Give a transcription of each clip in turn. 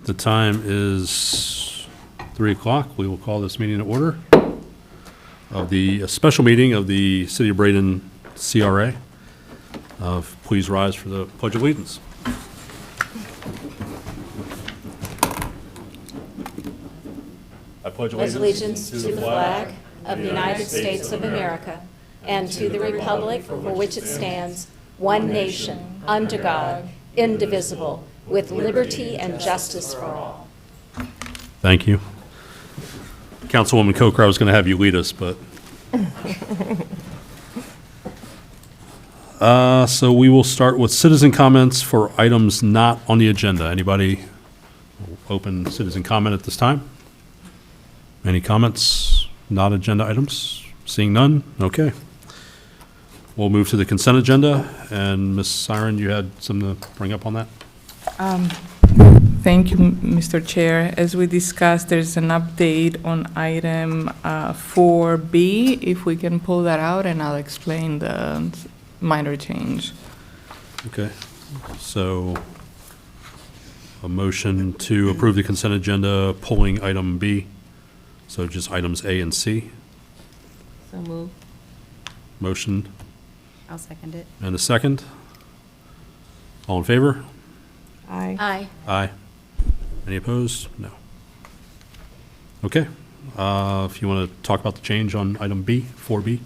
The time is 3 o'clock. We will call this meeting to order of the special meeting of the City of Bradenton CRA. Please rise for the Pledge of Allegiance. I pledge allegiance to the flag of the United States of America and to the republic for which it stands, one nation, under God, indivisible, with liberty and justice for all. Thank you. Councilwoman Coker, I was going to have you lead us, but... So we will start with citizen comments for items not on the agenda. Anybody open citizen comment at this time? Any comments, not agenda items? Seeing none? Okay. We'll move to the consent agenda. And Ms. Siren, you had something to bring up on that? Thank you, Mr. Chair. As we discussed, there's an update on item 4B. If we can pull that out, and I'll explain the minor change. Okay. So a motion to approve the consent agenda, pulling item B. So just items A and C. So move. Motion I'll second it. and a second. All in favor? Aye. Aye. Aye. Any opposed? No. Okay. If you want to talk about the change on item B, 4B.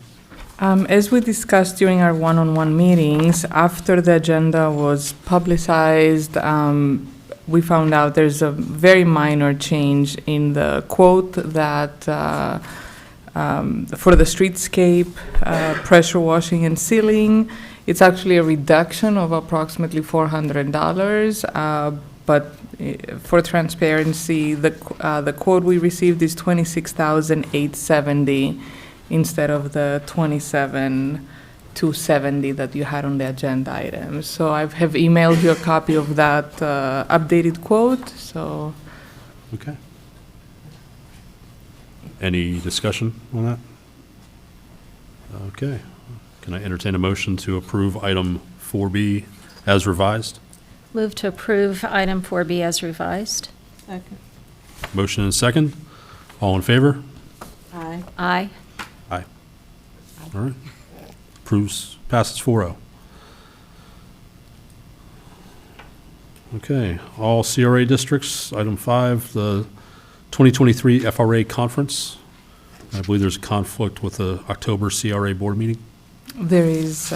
As we discussed during our one-on-one meetings, after the agenda was publicized, we found out there's a very minor change in the quote that for the streetscape, pressure washing and sealing. It's actually a reduction of approximately $400, but for transparency, the quote we received is $26,870 instead of the $27,270 that you had on the agenda item. So I have emailed you a copy of that updated quote. So. Okay. Any discussion on that? Okay. Can I entertain a motion to approve item 4B as revised? Move to approve item 4B as revised. Second. Motion and second. All in favor? Aye. Aye. Aye. All right. Passes 4-0. Okay. All CRA districts, item 5, the 2023 FRA conference. I believe there's a conflict with the October CRA board meeting. There is.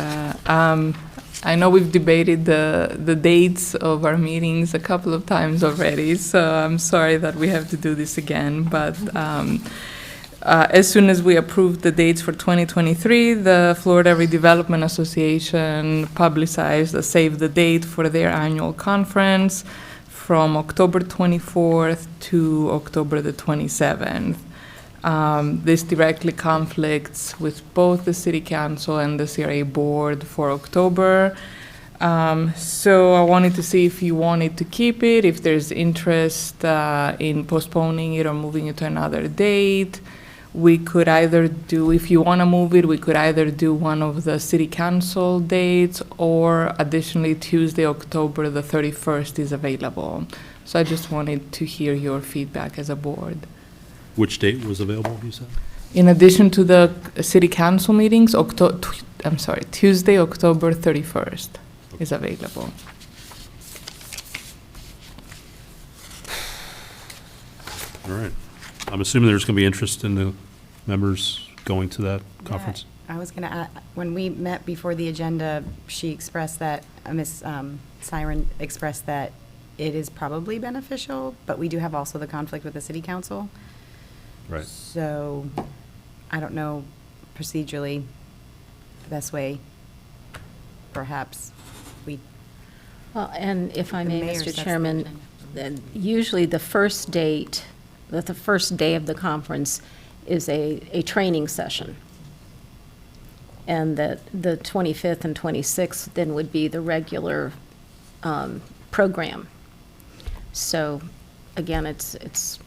I know we've debated the dates of our meetings a couple of times already, so I'm sorry that we have to do this again. But as soon as we approved the dates for 2023, the Florida Redevelopment Association publicized a save the date for their annual conference from October 24th to October the 27th. This directly conflicts with both the City Council and the CRA Board for October. So I wanted to see if you wanted to keep it, if there's interest in postponing it or moving it to another date. We could either do, if you want to move it, we could either do one of the City Council dates, or additionally Tuesday, October the 31st is available. So I just wanted to hear your feedback as a board. Which date was available, you said? In addition to the City Council meetings, Tuesday, October 31st is available. All right. I'm assuming there's going to be interest in the members going to that conference? I was going to add, when we met before the agenda, she expressed that, Ms. Siren expressed that it is probably beneficial, but we do have also the conflict with the City Council. Right. So I don't know procedurally the best way, perhaps we. Well, and if I The may, mayor Mr. sets the Chairman, agenda. then usually the first date, the first day of the conference is a training session. And that the 25th and 26th then would be the regular program. So again, it's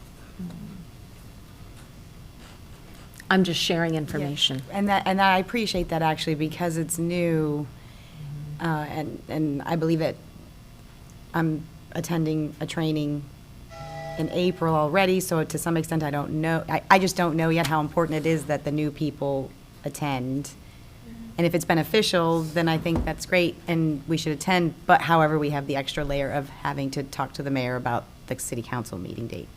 I'm just sharing information. And I appreciate that actually, because it's new, and I believe it, I'm attending a training in April already, so to some extent, I don't know, I just don't know yet how important it is that the new people attend. And if it's beneficial, then I think that's great, and we should attend, but however, we have the extra layer of having to talk to the mayor about the city council meeting date.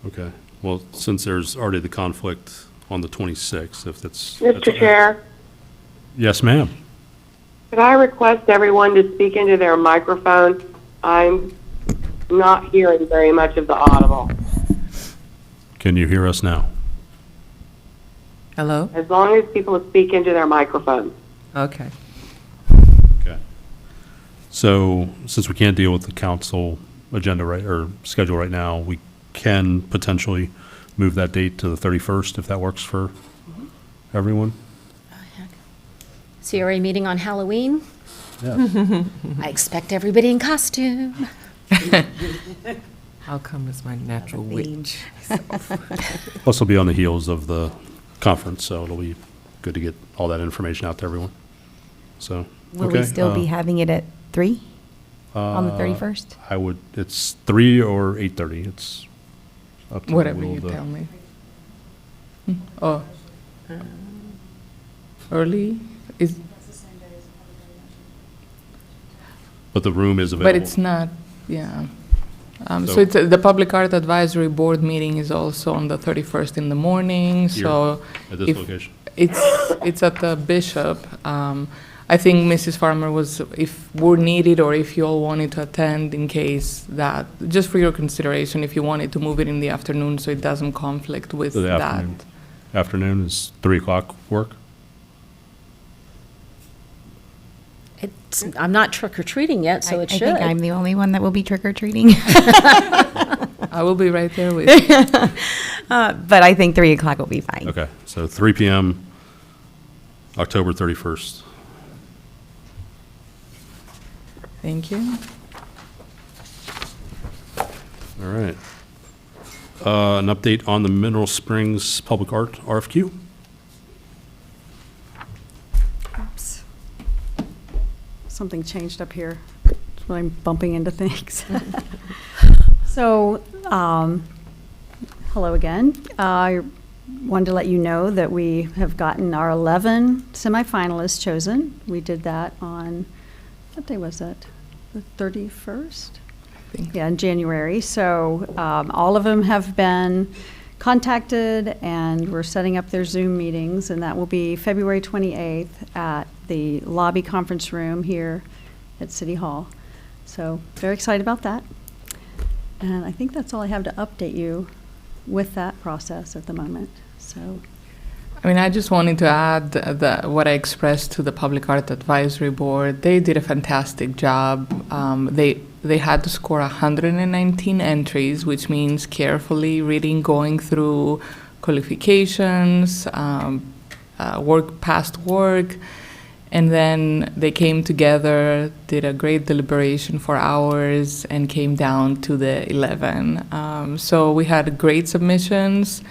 Okay, well, since there's already the conflict on the 26th, if that's. Mr. Chair, Yes, ma'am. could I request everyone to speak into their microphone? I'm not hearing very much of the audible. Can you hear us now? Hello? As long as people speak into their microphones. Okay. Okay. So, since we can't deal with the council agenda or schedule right now, we can potentially move that date to the 31st, if that works for everyone. CRA meeting on Halloween. Yeah. I expect everybody in costume. I'll come as my natural witch. Plus, it'll be on the heels of the conference, so it'll be good to get all that information out to everyone. So, Will okay, we still be having it at 3 on the 31st? I would, it's 3 or 8:30. It's up to the Whatever will you of the- tell me. Oh. Early is, But the room is available. but it's not, yeah. So So- it's, the Public Art Advisory Board meeting is also on the 31st in the morning, so. At this if- location. It's at the Bishop. I think Mrs. Farmer was, if we're needed or if you all wanted to attend in case that, just for your consideration, if you wanted to move it in the afternoon so it doesn't conflict with So the that. afternoon is 3 o'clock work? I'm not trick-or-treating yet, so it should. I think I'm the only one that will be trick-or-treating. I will be right there with you. But I think 3 o'clock will be fine. Okay, so 3 PM, October 31st. Thank you. All right. An update on the Mineral Springs Public Art RFQ? Oops. Something changed up here. That's why I'm bumping into things. So, hello again. I wanted to let you know that we have gotten our 11 semifinalists chosen. We did that on, what day was that? The 31st? I think. Yeah, in January. So all of them have been contacted, and we're setting up their Zoom meetings, and that will be February 28th at the lobby conference room here at City Hall. So very excited about that. And I think that's all I have to update you with that process at the moment. So I mean, I just wanted to add that what I expressed to the Public Art Advisory Board. They did a fantastic job. They had to score 119 entries, which means carefully reading, going through qualifications, past work, and then they came together, did a great deliberation for hours, and came down to the 11. So we had great submissions.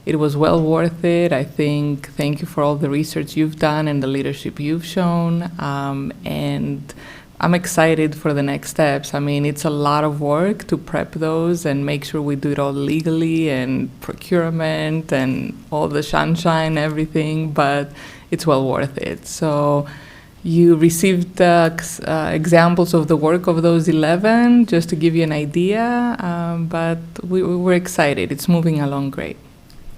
It was well worth it. I think, thank you for all the research you've done and the leadership you've shown. And I'm excited for the next steps. I mean, it's a lot of work to prep those and make sure we do it all legally and procurement and all the sunshine, everything, but it's well worth it. So you received examples of the work of those 11, just to give you an idea, but we're excited. It's moving along great.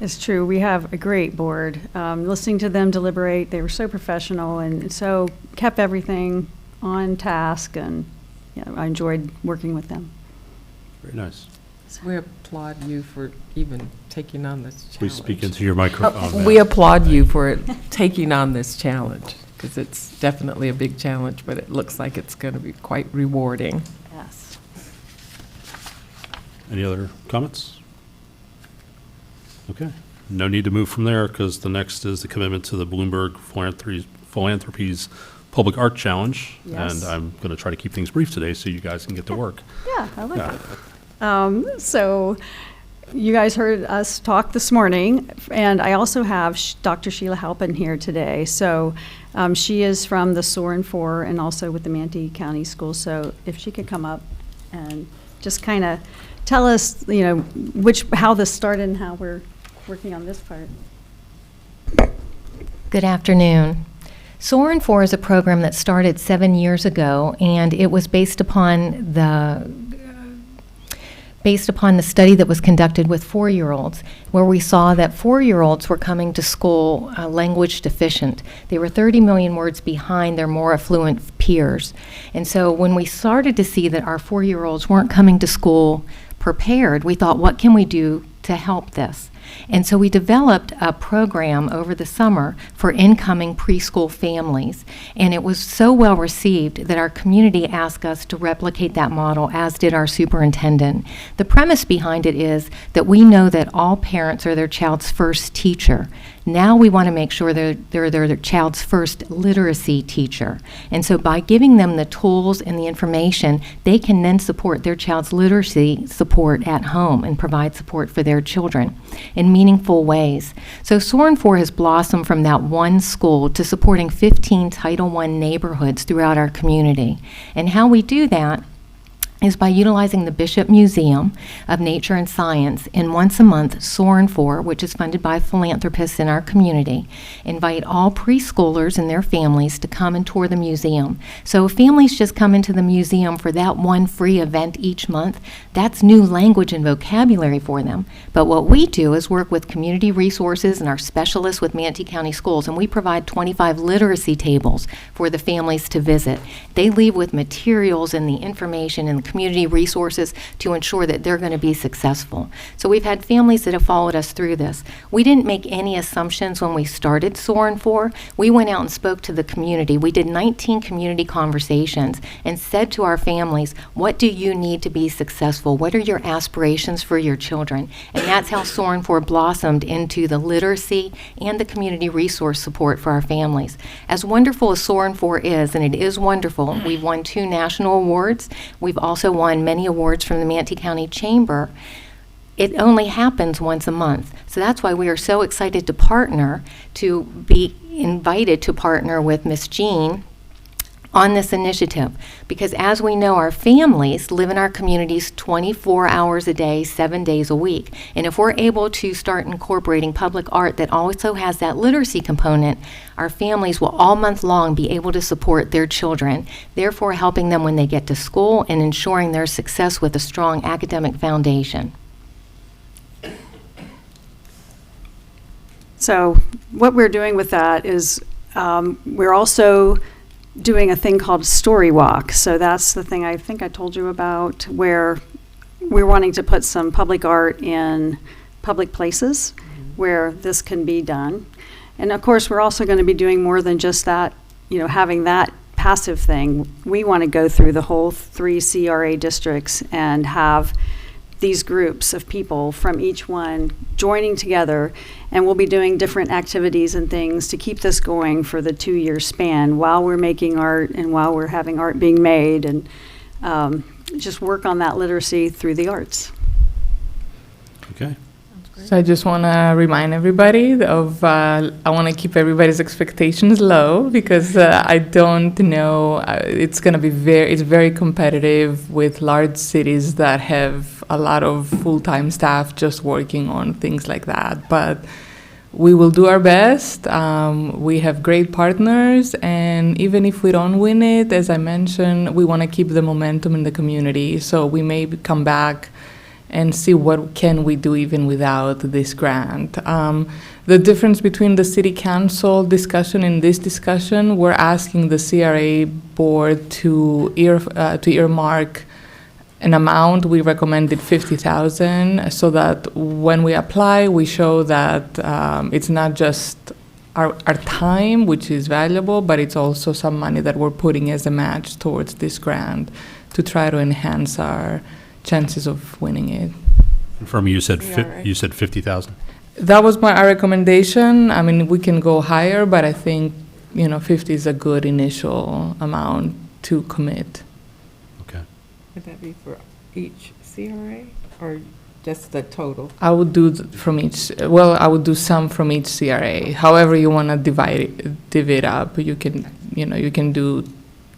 it's true. We have a great board. Listening to them deliberate, they were so professional and so kept everything on task, and I enjoyed working with them. Very nice. We applaud you for even taking on this challenge. Please speak into your microphone. We applaud you for taking on this challenge, because it's definitely a big challenge, but it looks like it's going to be quite rewarding. Yes. Any other comments? Okay. No need to move from there, because the next is the commitment to the Bloomberg Philanthropies Public Art Challenge. Yes. And I'm going to try to keep things brief today so you guys can get to work. Yeah, I like Yeah. it. So you guys heard us talk this morning, and I also have Dr. Sheila Halpin here today. So she is from the Soarin' 4 and also with the Manatee County Schools. So if she could come up and just kind of tell us, how this started and how we're working on this part. Good afternoon. Soarin' 4 is a program that started 7 years ago, and it was based upon the study that was conducted with 4-year-olds, where we saw that 4-year-olds were coming to school language deficient. They were 30 million words behind their more affluent peers. And so when we started to see that our 4-year-olds weren't coming to school prepared, we thought, what can we do to help this? And so we developed a program over the summer for incoming preschool families, and it was so well received that our community asked us to replicate that model, as did our superintendent. The premise behind it is that we know that all parents are their child's first teacher. Now we want to make sure they're their child's first literacy teacher. And so by giving them the tools and the information, they can then support their child's literacy support at home and provide support for their children in meaningful ways. So Soarin' 4 has blossomed from that one school to supporting 15 Title I neighborhoods throughout our community. And how we do that is by utilizing the Bishop Museum of Nature and Science, and once a month, Soarin' 4, which is funded by philanthropists in our community, invite all preschoolers and their families to come and tour the museum. So if families just come into the museum for that one free event each month, that's new language and vocabulary for them. But what we do is work with community resources and our specialists with Manatee County Schools, and we provide 25 literacy tables for the families to visit. They leave with materials and the information and the community resources to ensure that they're going to be successful. So we've had families that have followed us through this. We didn't make any assumptions when we started Soarin' 4. We went out and spoke to the community. We did 19 community conversations and said to our families, what do you need to be successful? What are your aspirations for your children? And that's how Soarin' 4 blossomed into the literacy and the community resource support for our families. As wonderful as Soarin' 4 is, and it is wonderful, we've won 2 national awards. We've also won many awards from the Manatee County Chamber. It only happens once a month. So that's why we are so excited to partner, to be invited to partner with Miss Jean on this initiative. Because as we know, our families live in our communities 24 hours a day, 7 days a week. And if we're able to start incorporating public art that also has that literacy component, our families will all month long be able to support their children, therefore helping them when they get to school and ensuring their success with a strong academic foundation. So what we're doing with that is we're also doing a thing called Story Walk. So that's the thing I think I told you about, where we're wanting to put some public art in public places where this can be done. And of course, we're also going to be doing more than just that, having that passive thing. We want to go through the whole 3 CRA districts and have these groups of people from each one joining together, and we'll be doing different activities and things to keep this going for the 2-year span while we're making art and while we're having art being made, and just work on that literacy through the arts. Okay. So I just want to remind everybody of, I want to keep everybody's expectations low, because I don't know, it's going to be it's very competitive with large cities that have a lot of full-time staff just working on things like that. But we will do our best. We have great partners, and even if we don't win it, as I mentioned, we want to keep the momentum in the community. So we may come back and see what can we do even without this grant. The difference between the city council discussion and this discussion, we're asking the CRA board to earmark an amount. We recommended $50,000, so that when we apply, we show that it's not just our time, which is valuable, but it's also some money that we're putting as a match towards this grant to try to enhance our chances of winning it. From you said 50,000. That was our recommendation. I mean, we can go higher, but I think 50 is a good initial amount to commit. Okay. Would that be for each CRA or just the total? I would do from each. Well, I would do some from each CRA. However you want to divide it up, you can you can do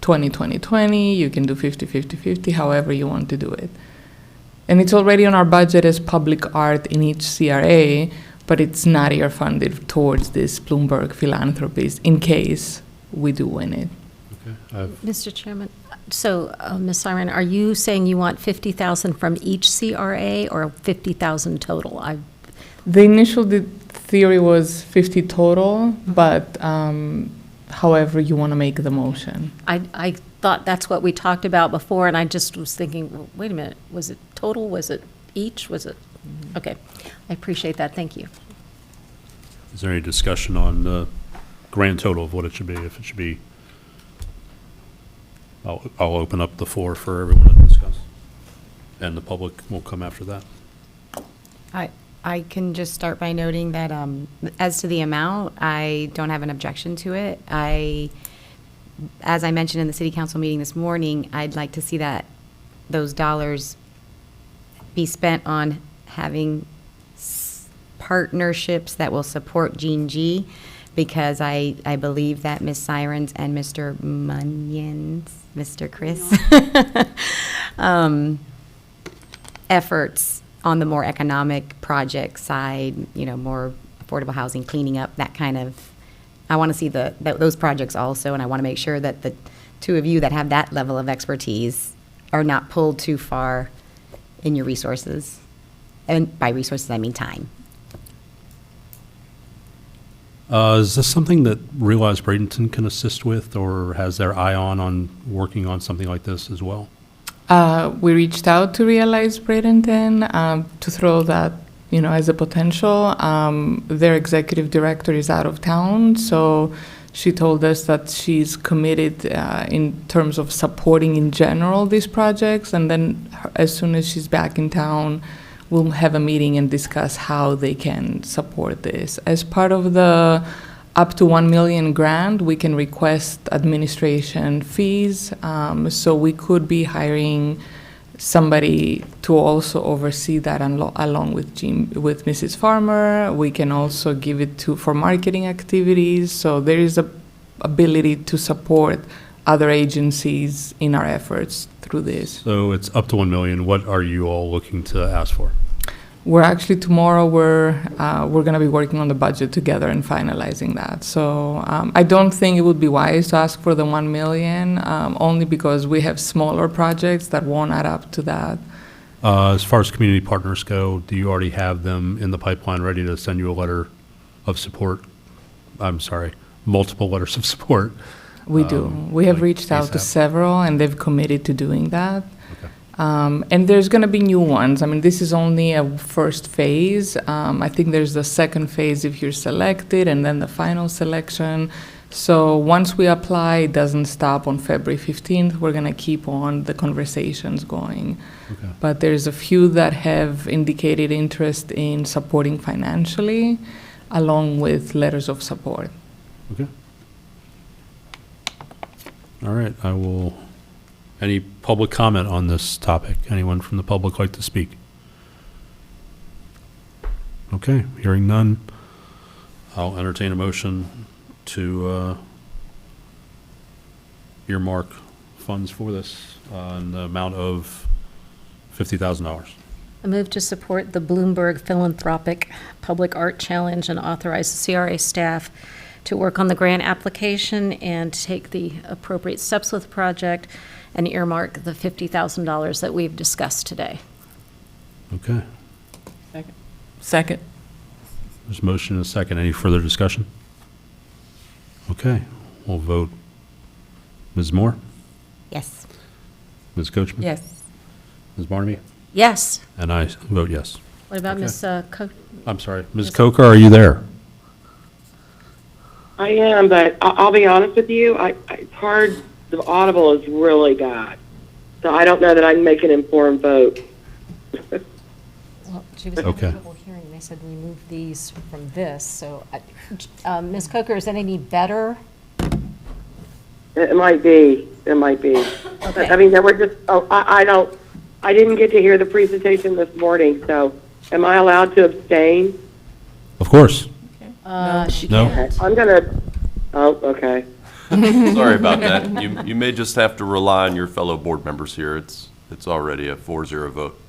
20-20-20. You can do 50-50-50. However you want to do it. And it's already on our budget as public art in each CRA, but it's not year funded towards this Bloomberg philanthropies in case we do win it. Okay. Mr. Chairman, so, Ms. Siren, are you saying you want 50,000 from each CRA or 50,000 total? The initial theory was 50 total, but however you want to make the motion. I thought that's what we talked about before, and I just was thinking, well, wait a minute, was it total? Was it each? Was it? Okay, I appreciate that, thank you. Is there any discussion on the grand total of what it should be, if it should be? I'll open up the floor for everyone to discuss, and the public will come after that. I can just start by noting that as to the amount, I don't have an objection to it. As I mentioned in the city council meeting this morning, I'd like to see that those dollars be spent on having partnerships that will support Gene G, because I believe that Ms. Sirens and Mr. Munion's, Mr. Chris, efforts on the more economic project side, more affordable housing, cleaning up, that kind of, I want to see those projects also, and I want to make sure that the two of you that have that level of expertise are not pulled too far in your resources. And by resources, I mean time. Is this something that Realize Bradenton can assist with, or has their eye on working on something like this as well? We reached out to Realize Bradenton to throw that, as a potential. Their executive director is out of town, so she told us that she's committed in terms of supporting in general these projects, and then as soon as she's back in town, we'll have a meeting and discuss how they can support this. As part of the up to 1 million grant, we can request administration fees. So we could be hiring somebody to also oversee that along with Mrs. Farmer. We can also give it for marketing activities. So there is a ability to support other agencies in our efforts through this. So it's up to 1 million. What are you all looking to ask for? We're actually, tomorrow, we're going to be working on the budget together and finalizing that. So I don't think it would be wise to ask for the 1 million, only because we have smaller projects that won't add up to that. As far as community partners go, do you already have them in the pipeline ready to send you a letter of support? I'm sorry, multiple letters of support. We do. We have like reached out to ASAP? several, and they've committed to doing that. Okay. And there's going to be new ones. I mean, this is only a first phase. I think there's the second phase if you're selected, and then the final selection. So once we apply, it doesn't stop on February 15th. We're going to keep on the conversations going. Okay. But there's a few that have indicated interest in supporting financially, along with letters of support. Okay. All right, any public comment on this topic? Anyone from the public like to speak? Okay, hearing none, I'll entertain a motion to earmark funds for this in the amount of $50,000. I move to support the Bloomberg Philanthropic Public Art Challenge and authorize the CRA staff to work on the grant application and take the appropriate steps with the project and earmark the $50,000 that we've discussed today. Okay, Second. there's a motion and a second. Any further discussion? Okay, we'll vote. Ms. Moore? Yes. Ms. Coachman? Yes. Ms. Barnaby? Yes. And I vote yes. What about Okay. Ms. I'm sorry, Ms. Coker, are you there? I am, but I'll be honest with you. It's hard. The audible is really bad, so I don't know that I can make an informed vote. Well, she was Okay. having trouble hearing. They said remove these from this, so, Ms. Coker, is that any better? It might be. It might be. Okay. I mean, there were just. Oh, I didn't get to hear the presentation this morning. So, am I allowed to abstain? Of course. She No. can't. I'm gonna. Oh, okay. Sorry about that. You may just have to rely on your fellow board members here. It's already a 4-0 vote.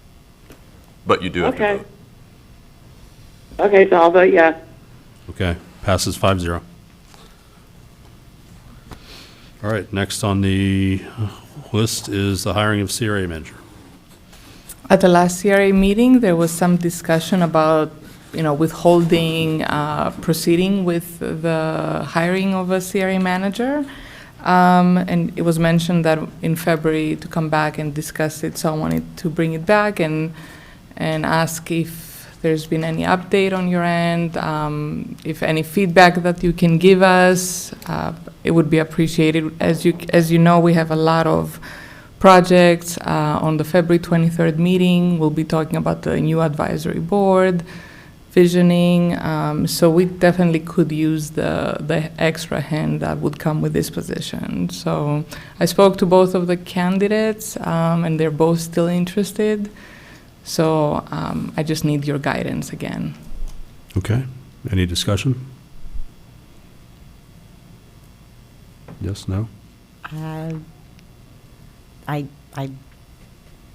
But you do have to Okay. vote. Okay, so I'll vote yes. Okay, passes 5-0. All right, next on the list is the hiring of CRA manager. At the last CRA meeting, there was some discussion about, withholding, proceeding with the hiring of a CRA manager. And it was mentioned that in February to come back and discuss it, so I wanted to bring it back and ask if there's been any update on your end, if any feedback that you can give us, it would be appreciated. As you know, we have a lot of projects. On the February 23rd meeting, we'll be talking about the new advisory board, visioning, so we definitely could use the extra hand that would come with this position. So I spoke to both of the candidates, and they're both still interested. So I just need your guidance again. Okay, any discussion? Yes, no? I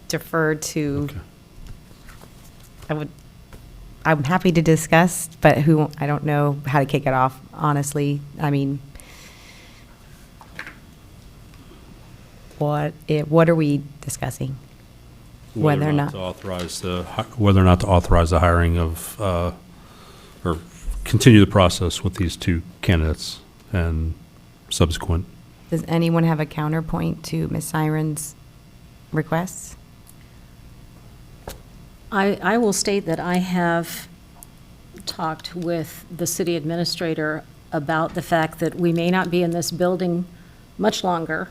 defer to, Okay. I'm happy to discuss, but I don't know how to kick it off, honestly. I mean, what are we discussing? Whether or not. to authorize whether or not to authorize the hiring of, or continue the process with these two candidates and subsequent. Does anyone have a counterpoint to Ms. Siren's requests? I will state that I have talked with the city administrator about the fact that we may not be in this building much longer,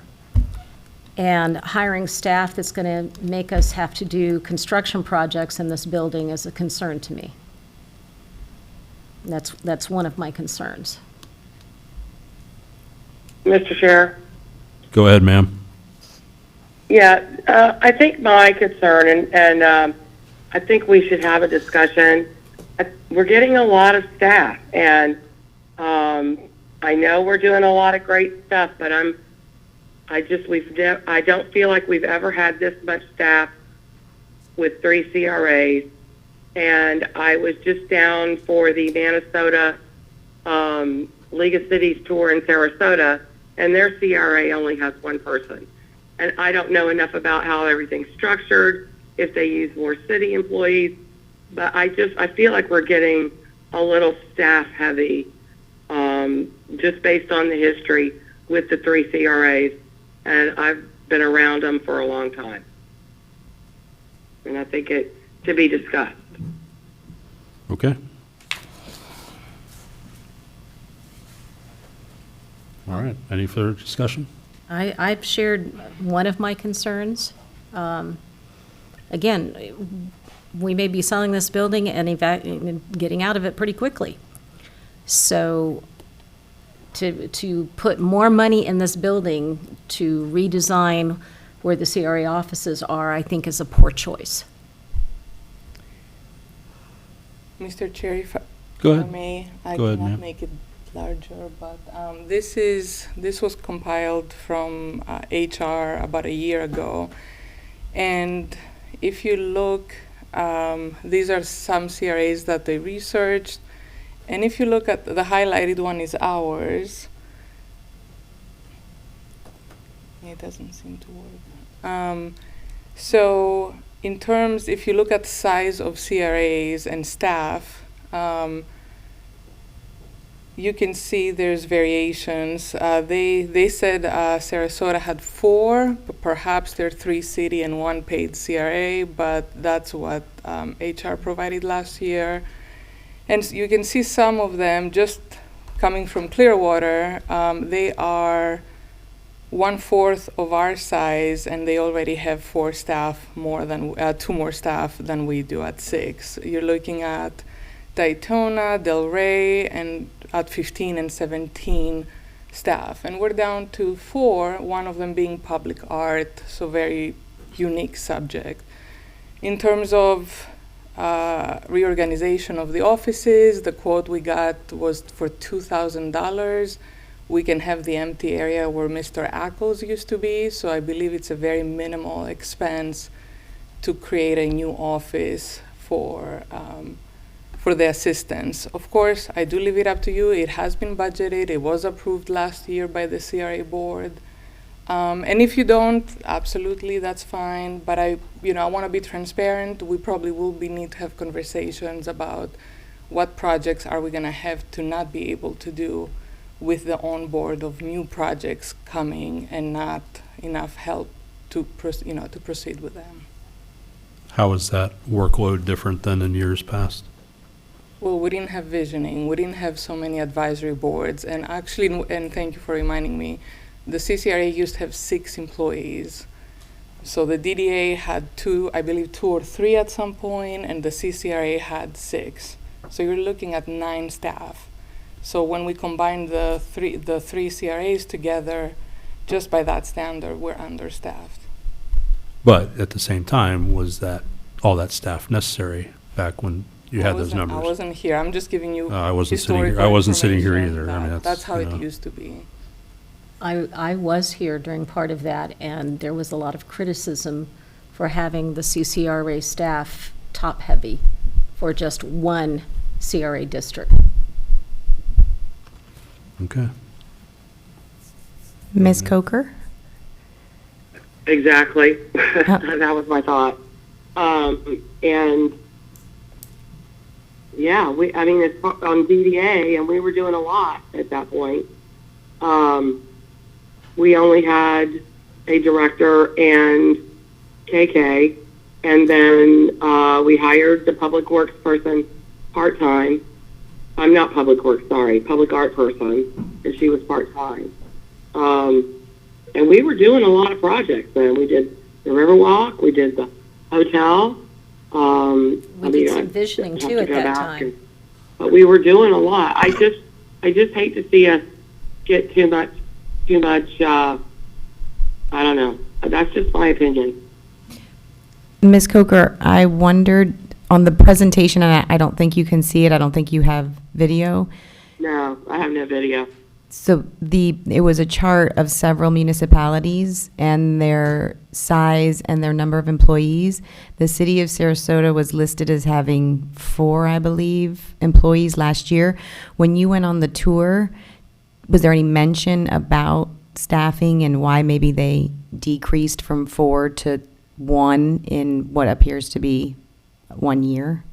and hiring staff that's going to make us have to do construction projects in this building is a concern to me. That's one of my concerns. Mr. Chair? Go ahead, ma'am. Yeah, I think my concern, and I think we should have a discussion. We're getting a lot of staff, and I know we're doing a lot of great stuff, but I don't feel like we've ever had this much staff with 3 CRAs. And I was just down for the Minnesota League of Cities tour in Sarasota, and their CRA only has 1 person. And I don't know enough about how everything's structured, if they use more city employees, but I feel like we're getting a little staff heavy, just based on the history with the 3 CRAs, and I've been around them for a long time. And I think it to be discussed. Okay. All right, any further discussion? I've shared one of my concerns. Again, we may be selling this building and getting out of it pretty quickly. So to put more money in this building to redesign where the CRA offices are, I think is a poor choice. Mr. Chair, if Go I ahead. may, I Go ahead, cannot ma'am. make it larger, but this was compiled from HR about a year ago, and if you look, these are some CRAs that they researched, and if you look at the highlighted one is ours. It doesn't seem to work. So in terms, if you look at the size of CRAs and staff, you can see there's variations. They said Sarasota had 4, but perhaps there are 3 city and 1 paid CRA, but that's what HR provided last year. And you can see some of them just coming from Clearwater. They are 1/4 of our size, and they already have 4 staff more than 2 more staff than we do at 6. You're looking at Daytona, Delray, and at 15 and 17 staff. And we're down to 4, one of them being public art, so very unique subject. In terms of reorganization of the offices, the quote we got was for $2,000. We can have the empty area where Mr. Ackles used to be, so I believe it's a very minimal expense to create a new office for the assistance. Of course, I do leave it up to you. It has been budgeted. It was approved last year by the CRA board. And if you don't, absolutely, that's fine. But I want to be transparent. We probably will need to have conversations about what projects are we going to have to not be able to do with the onboard of new projects coming and not enough help to proceed with them. How is that workload different than in years past? Well, we didn't have visioning. We didn't have so many advisory boards. And actually, and thank you for reminding me, the CCRA used to have 6 employees. So the DDA had 2 or 3 at some point, and the CCRA had 6. So you're looking at 9 staff. So when we combine the three CRAs together, just by that standard, we're understaffed. But at the same time, was that all that staff necessary back when you had those numbers? I wasn't here. I'm just giving you I wasn't sitting here. historical I wasn't sitting here information either. I mean, that's how you it know. used to be. I was here during part of that, and there was a lot of criticism for having the CCRA staff top-heavy for just one CRA district. Okay. Ms. Coker? Exactly. That was my thought. And yeah, it's on DDA, and we were doing a lot at that point. We only had a director and KK, and then we hired the public works person part-time. I'm not public works, sorry, public art person, and she was part-time. And we were doing a lot of projects then. We did the Riverwalk, we did the hotel. We did some visioning too at that time. But we were doing a lot. I just hate to see us get too much, I don't know. That's just my opinion. Ms. Coker, I wondered on the presentation, and I don't think you can see it. I don't think you have video. No, I have no video. So it was a chart of several municipalities and their size and their number of employees. The city of Sarasota was listed as having 4, I believe, employees last year. When you went on the tour, was there any mention about staffing and why maybe they decreased from 4 to 1 in what appears to be 1 year?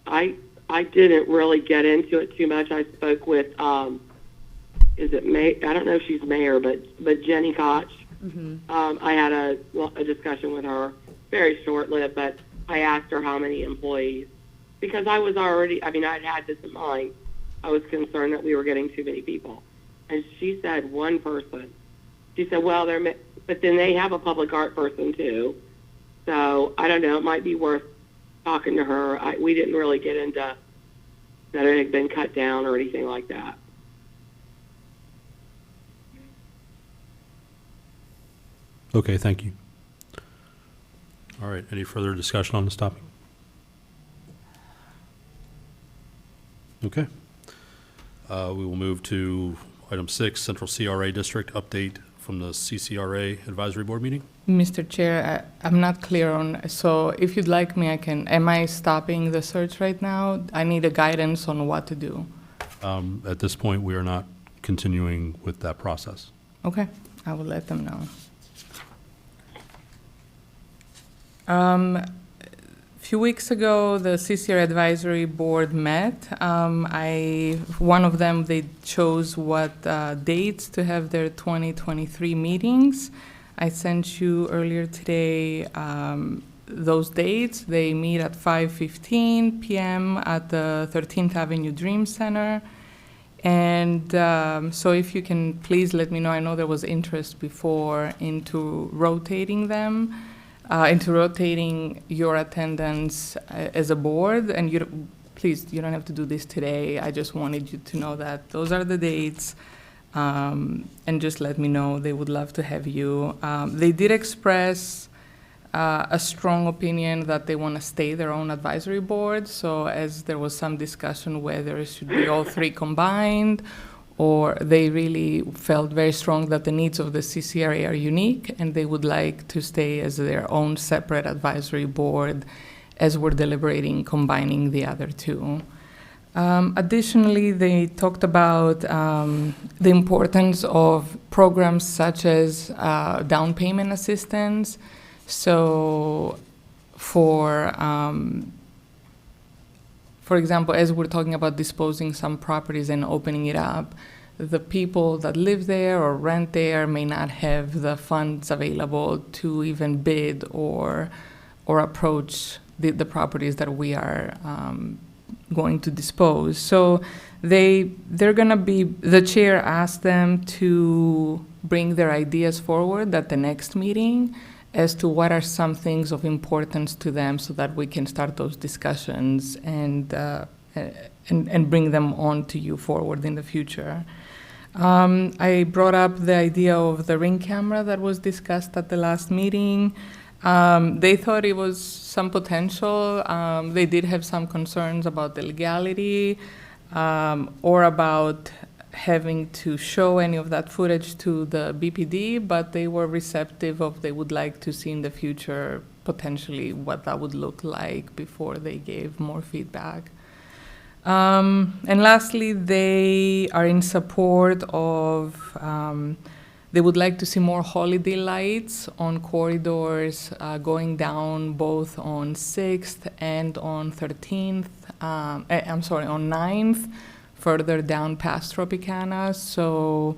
I didn't really get into it too much. I spoke with is it May? I don't know if she's mayor, but Jenny Koch. Mm-hmm. I had a discussion with her, very short-lived, but I asked her how many employees, because I was already, I'd had this in mind. I was concerned that we were getting too many people. And she said 1 person. She said, well, but then they have a public art person too. So I don't know, it might be worth talking to her. We didn't really get into that it had been cut down or anything like that. Okay, thank you. All right, any further discussion on this topic? Okay. We will move to item 6, Central CRA District update from the CCRA Advisory Board meeting. Mr. Chair, I'm not clear on, so if you'd like me, am I stopping the search right now? I need a guidance on what to do. At this point, we are not continuing with that process. Okay, I will let them know. A few weeks ago, the CCRA Advisory Board met. One of them, they chose what dates to have their 2023 meetings. I sent you earlier today those dates. They meet at 5:15 p.m. at the 13th Avenue Dream Center. And so if you can please let me know, I know there was interest before into rotating them. Into rotating your attendance as a board, and please, you don't have to do this today. I just wanted you to know that those are the dates, and just let me know. They would love to have you. They did express a strong opinion that they want to stay their own advisory board, so as there was some discussion whether it should be all 3 combined, or they really felt very strong that the needs of the CCRA are unique, and they would like to stay as their own separate advisory board as we're deliberating combining the other two. Additionally, they talked about the importance of programs such as down payment assistance. So for example, as we're talking about disposing some properties and opening it up, the people that live there or rent there may not have the funds available to even bid or approach the properties that we are going to dispose. So they're going to be, the chair asked them to bring their ideas forward at the next meeting as to what are some things of importance to them so that we can start those discussions and bring them on to you forward in the future. I brought up the idea of the ring camera that was discussed at the last meeting. They thought it was some potential. They did have some concerns about the legality or about having to show any of that footage to the BPD, but they were receptive of they would like to see in the future potentially what that would look like before they gave more feedback. And lastly, they are in support of, they would like to see more holiday lights on corridors going down both on 6th and on 13th, on 9th, further down past Tropicana. So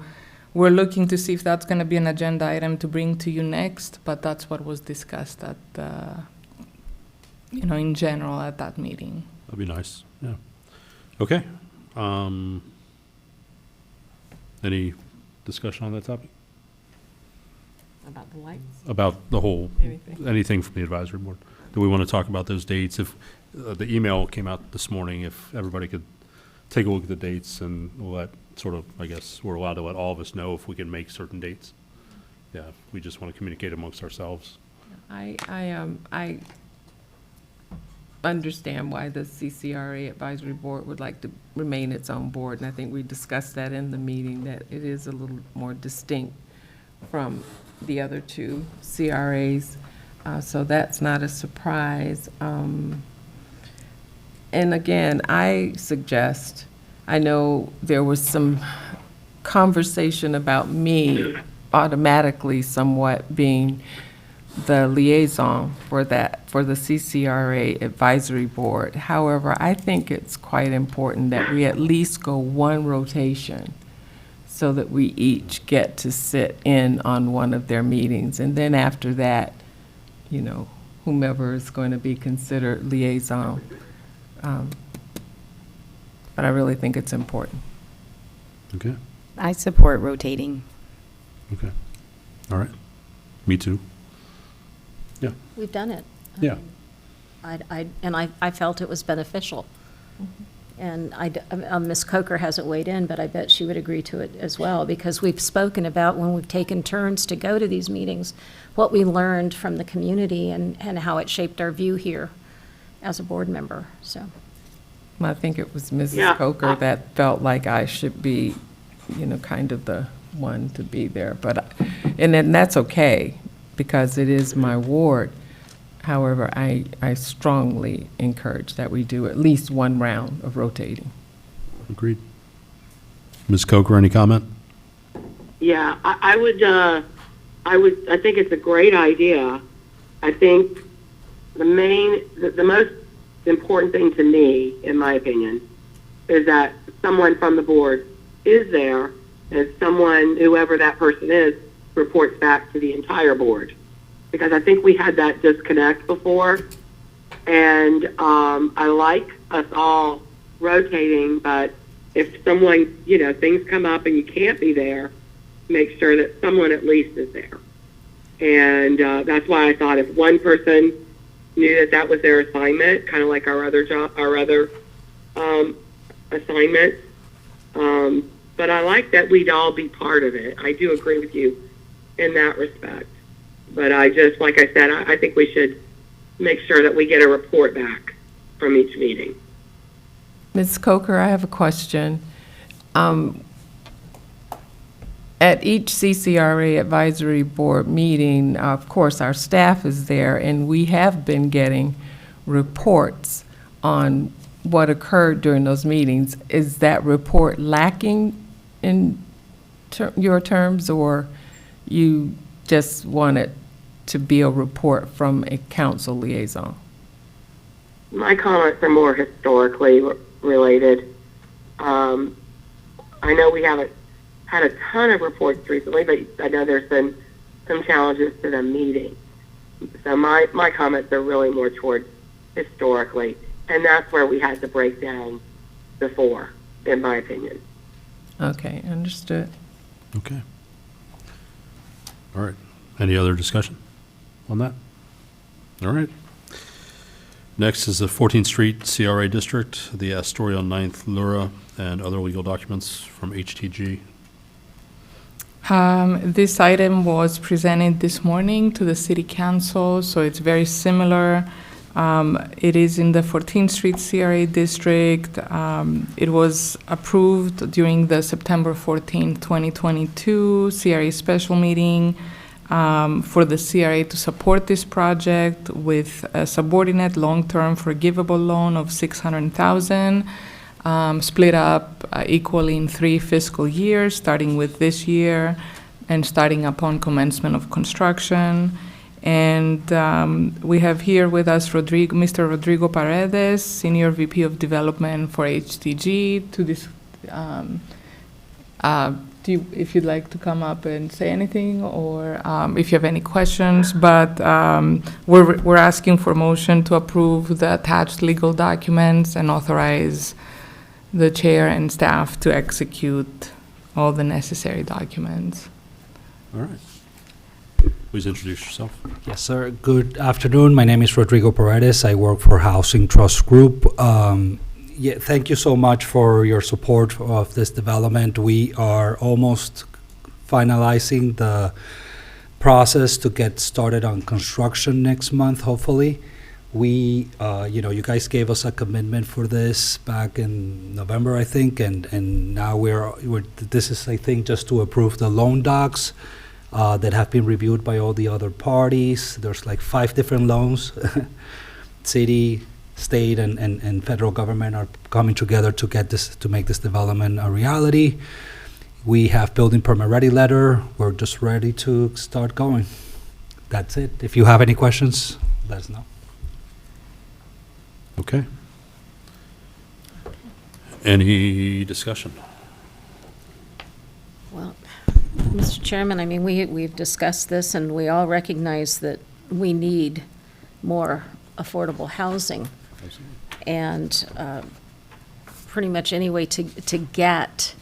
we're looking to see if that's going to be an agenda item to bring to you next, but that's what was discussed at in general at that meeting. That'd be nice, yeah. Okay. Any discussion on that topic? About the lights? About the whole, Anything? anything from the advisory board? Do we want to talk about those dates? If the email came out this morning, if everybody could take a look at the dates and let sort of, I guess, we're allowed to let all of us know if we can make certain dates. Yeah, we just want to communicate amongst ourselves. I understand why the CCRA advisory board would like to remain its own board, and I think we discussed that in the meeting, that it is a little more distinct from the other two CRAs, so that's not a surprise. And again, I suggest, I know there was some conversation about me automatically somewhat being the liaison for the CCRA advisory board. However, I think it's quite important that we at least go one rotation so that we each get to sit in on one of their meetings. And then after that, whomever is going to be considered liaison. But I really think it's important. Okay, I support rotating. okay. All right. Me too. Yeah, We've done it. yeah. I felt it was beneficial. And Ms. Coker hasn't weighed in, but I bet she would agree to it as well, because we've spoken about when we've taken turns to go to these meetings, what we learned from the community and how it shaped our view here as a board member, so. I think it was Mrs. Yeah. Coker that felt like I should be, kind of the one to be there. And then that's okay, because it is my ward. However, I strongly encourage that we do at least one round of rotating. Agreed. Ms. Coker, any comment? Yeah, I think it's a great idea. I think the most important thing to me, in my opinion, is that someone from the board is there, and someone, whoever that person is, reports back to the entire board. Because I think we had that disconnect before, and I like us all rotating, but if someone, things come up and you can't be there, make sure that someone at least is there. And that's why I thought if one person knew that was their assignment, kind of like our other assignments. But I like that we'd all be part of it. I do agree with you in that respect. But I just, like I said, I think we should make sure that we get a report back from each meeting. Ms. Coker, I have a question. At each CCRA advisory board meeting, of course, our staff is there, and we have been getting reports on what occurred during those meetings. Is that report lacking in your terms, or you just want it to be a report from a council liaison? My comments are more historically related. I know we haven't had a ton of reports recently, but I know there's been some challenges to the meeting. So my comments are really more towards historically, and that's where we had to break down before, in my opinion. Okay, understood. Okay. All right. Any other discussion on that? All right. Next is the 14th Street CRA District, the Astoria on 9th Lura, and other legal documents from HTG. This item was presented this morning to the City Council, so it's very similar. It is in the 14th Street CRA District. It was approved during the September 14, 2022 CRA special meeting for the CRA to support this project with a subordinate long-term forgivable loan of $600,000, split up equally in 3 fiscal years, starting with this year and starting upon commencement of construction. And we have here with us Mr. Rodrigo Paredes, Senior VP of Development for HTG, to this. If you'd like to come up and say anything, or if you have any questions, but we're asking for motion to approve the attached legal documents and authorize the chair and staff to execute all the necessary documents. All right. Please introduce yourself. Yes, sir. Good afternoon. My name is Rodrigo Paredes. I work for Housing Trust Group. Thank you so much for your support of this development. We are almost finalizing the process to get started on construction next month, hopefully. We, you guys gave us a commitment for this back in November, I think, and now this is, I think, just to approve the loan docs that have been reviewed by all the other parties. There's like 5 different loans. City, state, and federal government are coming together to make this development a reality. We have building permit ready letter. We're just ready to start going. That's it. If you have any questions, let us know. Okay. Any discussion? Well, Mr. Chairman, I mean, we've discussed this, and we all recognize that we need more affordable housing. And pretty much any way to get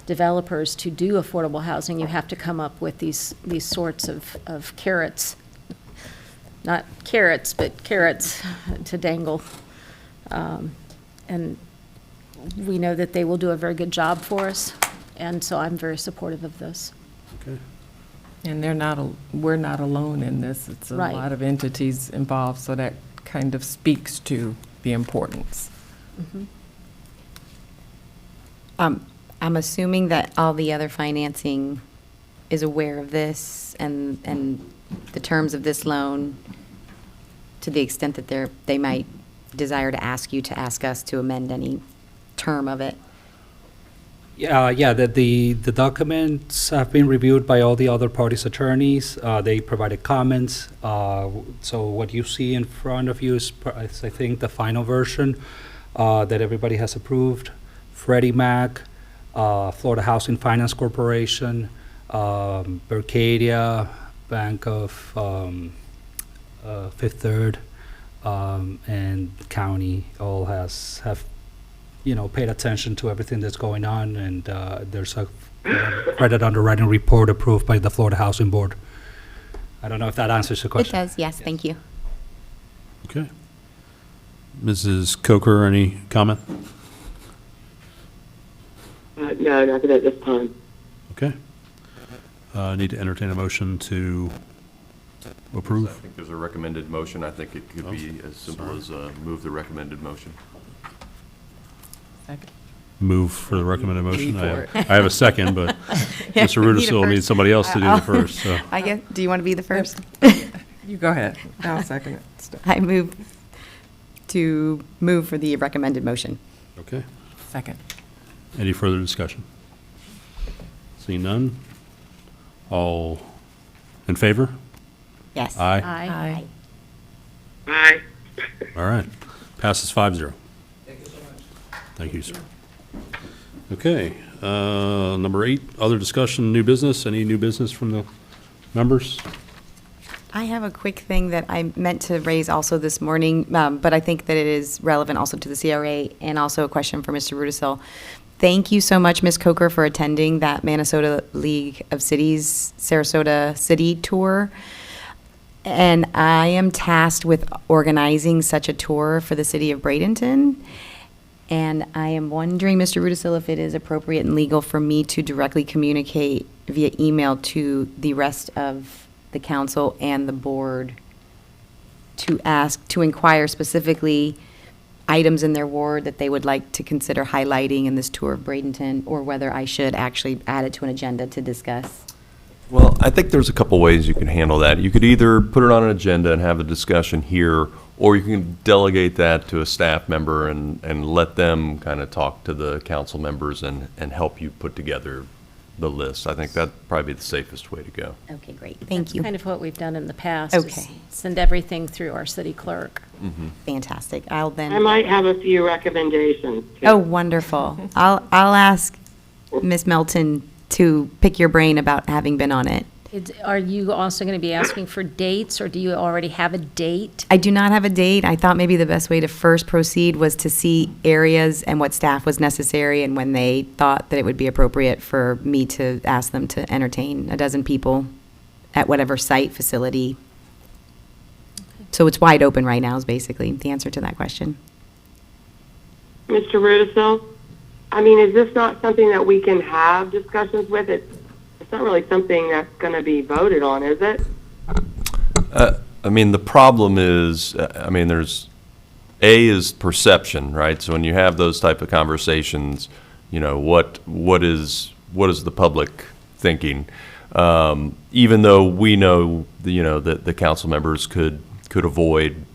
developers to do affordable housing, you have to come up with these sorts of carrots. Not carrots, but carrots to dangle. And we know that they will do a very good job for us, and so I'm very supportive of this. Okay. And we're not alone in this. It's a Right. lot of entities involved, so that kind of speaks to the importance. I'm assuming that all the other financing is aware of this and the terms of this loan, to the extent that they might desire to ask us to amend any term of it. The documents have been reviewed by all the other parties' attorneys. They provided comments. So what you see in front of you is, I think, the final version that everybody has approved. Freddie Mac, Florida Housing Finance Corporation, Bercadia, Bank of Fifth Third, and county all have paid attention to everything that's going on, and there's a credit underwriting report approved by the Florida Housing Board. I don't know if that answers your It question. does, yes, thank you. Okay. Mrs. Coker, any comment? No, nothing at this time. Okay. Need to entertain a motion to I approve. think there's a recommended motion. I think it could be as simple as move the recommended motion. Second. Move for the recommended motion. for I have a second, but Yeah, Mr. we need a Rudisil first. needs somebody else to do the first, so. I guess, do you want to be the first? You go ahead. I'll second it. I move to move for the recommended motion. Okay. Second. Any further discussion? Seeing none? All in favor? Yes. Aye. Aye. Aye. All right. Passes 5-0. Thank you so much. Thank you, sir. Okay, number 8, other discussion, new business. Any new business from the members? I have a quick thing that I meant to raise also this morning, but I think that it is relevant also to the CRA, and also a question for Mr. Rudisil. Thank you so much, Ms. Coker, for attending that Minnesota League of Cities Sarasota City Tour. And I am tasked with organizing such a tour for the city of Bradenton. And I am wondering, Mr. Rudisil, if it is appropriate and legal for me to directly communicate via email to the rest of the council and the board to inquire specifically items in their ward that they would like to consider highlighting in this tour of Bradenton, or whether I should actually add it to an agenda to discuss. Well, I think there's a couple ways you can handle that. You could either put it on an agenda and have a discussion here, or you can delegate that to a staff member and let them kind of talk to the council members and help you put together the list. I think that'd probably be the safest way to go. Okay, great. Thank you. That's kind of what we've done in the past. is Okay. Send everything through our city clerk. Fantastic. I'll then. I might have a few recommendations. too. Oh, wonderful. I'll ask Ms. Melton to pick your brain about having been on it. Are you also going to be asking for dates, or do you already have a date? I do not have a date. I thought maybe the best way to first proceed was to see areas and what staff was necessary and when they thought that it would be appropriate for me to ask them to entertain a dozen people at whatever site, facility. So it's wide open right now is basically the answer to that question. Mr. Rudisil, I mean, is this not something that we can have discussions with? It's not really something that's going to be voted on, is it? I mean, the problem is, I mean, there's, A is perception, right? So when you have those type of conversations, you know, what is the public thinking? Even though we know, that the council members could avoid,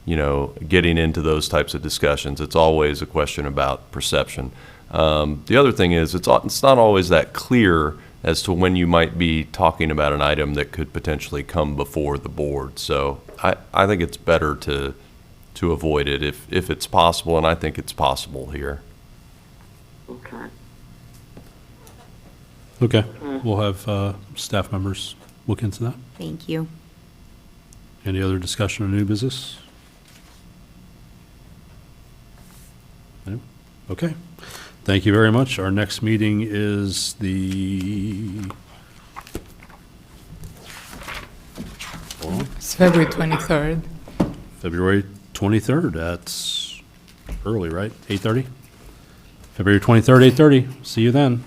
getting into those types of discussions. It's always a question about perception. The other thing is, it's not always that clear as to when you might be talking about an item that could potentially come before the board. So I think it's better to avoid it if it's possible, and I think it's possible here. Okay. Okay, we'll have staff members look into that. Thank you. Any other discussion on new business? No? Okay. Thank you very much. Our next meeting is It's February 23rd. February 23rd. That's early, right? 8:30? February 23rd, 8:30. See you then.